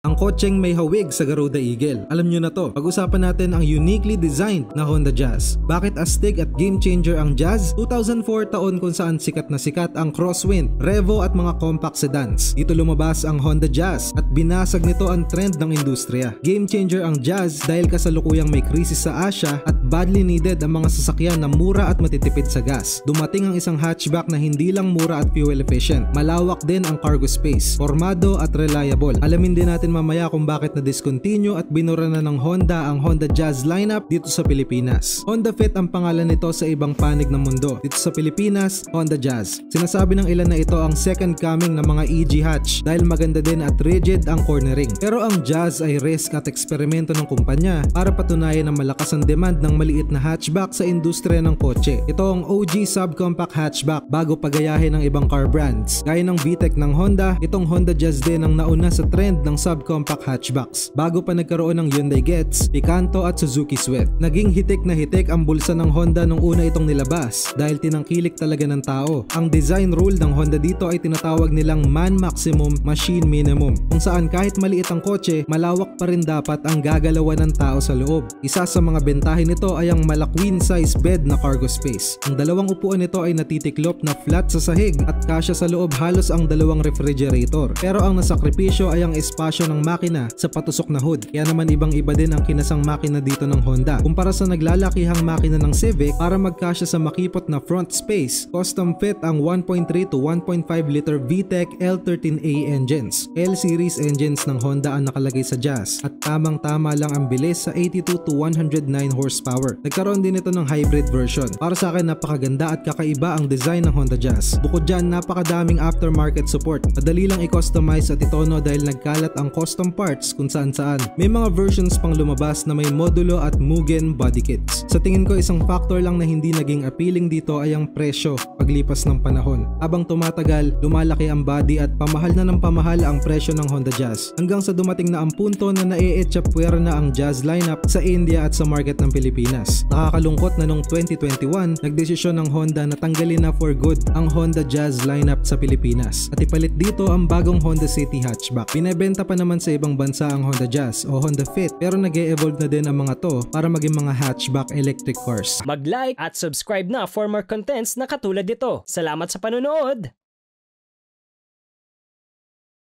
ang kotseng may hawig sa Garuda Eagle. Alam nyo na to, pag-usapan natin ang uniquely designed na Honda Jazz. Bakit astig at game changer ang Jazz? 2004 taon kung saan sikat na sikat ang crosswind, revo at mga compact sedans. Dito lumabas ang Honda Jazz at binasag nito ang trend ng industriya. Game changer ang Jazz dahil kasalukuyang may krisis sa Asia at badly needed ang mga sasakyan na mura at matitipid sa gas. Dumating ang isang hatchback na hindi lang mura at fuel efficient, malawak din ang cargo space, formado at reliable. Alamin din natin mamaya kung bakit na-discontinue at binura na ng Honda ang Honda Jazz lineup dito sa Pilipinas. Honda Fit ang pangalan nito sa ibang panig ng mundo. Dito sa Pilipinas, Honda Jazz. Sinasabi ng ilan na ito ang second coming ng mga EG hatch dahil maganda din at rigid ang cornering. Pero ang Jazz ay risk at eksperimento ng kumpanya para patunayan na malakas ang demand ng maliit na hatchback sa industriya ng kotse. Ito ang OG subcompact hatchback bago pagayahin ng ibang car brands. Gaya ng VTEC ng Honda, itong Honda Jazz din ang nauna sa trend ng subcompact hatchbacks. Bago pa nagkaroon ng Hyundai Getz, Picanto at Suzuki Swift. Naging hitik na hitik ang bulsa ng Honda nung una itong nilabas dahil tinangkilik talaga ng tao. Ang design rule ng Honda dito ay tinatawag nilang man maximum, machine minimum, kung saan kahit maliit ang kotse, malawak pa rin dapat ang gagalawan ng tao sa loob. Isa sa mga bentahin nito ay ang malakwin size bed na cargo space. Ang dalawang upuan nito ay natitiklop na flat sa sahig at kasya sa loob halos ang dalawang refrigerator. Pero ang nasakripisyo ay ang espasyo ng makina sa patusok na hood. Kaya naman ibang-iba din ang kinasang makina dito ng Honda. Kumpara sa naglalakihang makina ng Civic, para magkasya sa makipot na front space, custom fit ang 1.3 to 1.5 liter VTEC L13A engines. L-series engines ng Honda ang nakalagay sa Jazz at tamang-tama lang ang bilis sa 82 to 109 horsepower. Nagkaroon din ito ng hybrid version. Para sa akin napakaganda at kakaiba ang design ng Honda Jazz. Bukod dyan, napakadaming aftermarket support. Madali lang i-customize at itono dahil nagkalat ang custom parts kung saan-saan. May mga versions pang lumabas na may modulo at Mugen body kits. Sa tingin ko, isang factor lang na hindi naging appealing dito ay ang presyo paglipas ng panahon. Habang tumatagal, lumalaki ang body at pamahal na ng pamahal ang presyo ng Honda Jazz. Hanggang sa dumating na ang punto na na-e-etchapwera na ang Jazz lineup sa India at sa market ng Pilipinas. Nakakalungkot na noong 2021, nagdesisyon ng Honda na tanggalin na for good ang Honda Jazz lineup sa Pilipinas at ipalit dito ang bagong Honda City hatchback. Binebenta pa naman sa ibang bansa ang Honda Jazz o Honda Fit pero nag-e-evolve na din ang mga to para maging mga hatchback electric cars. Mag-like at subscribe na for more contents na katulad nito. Salamat sa panonood!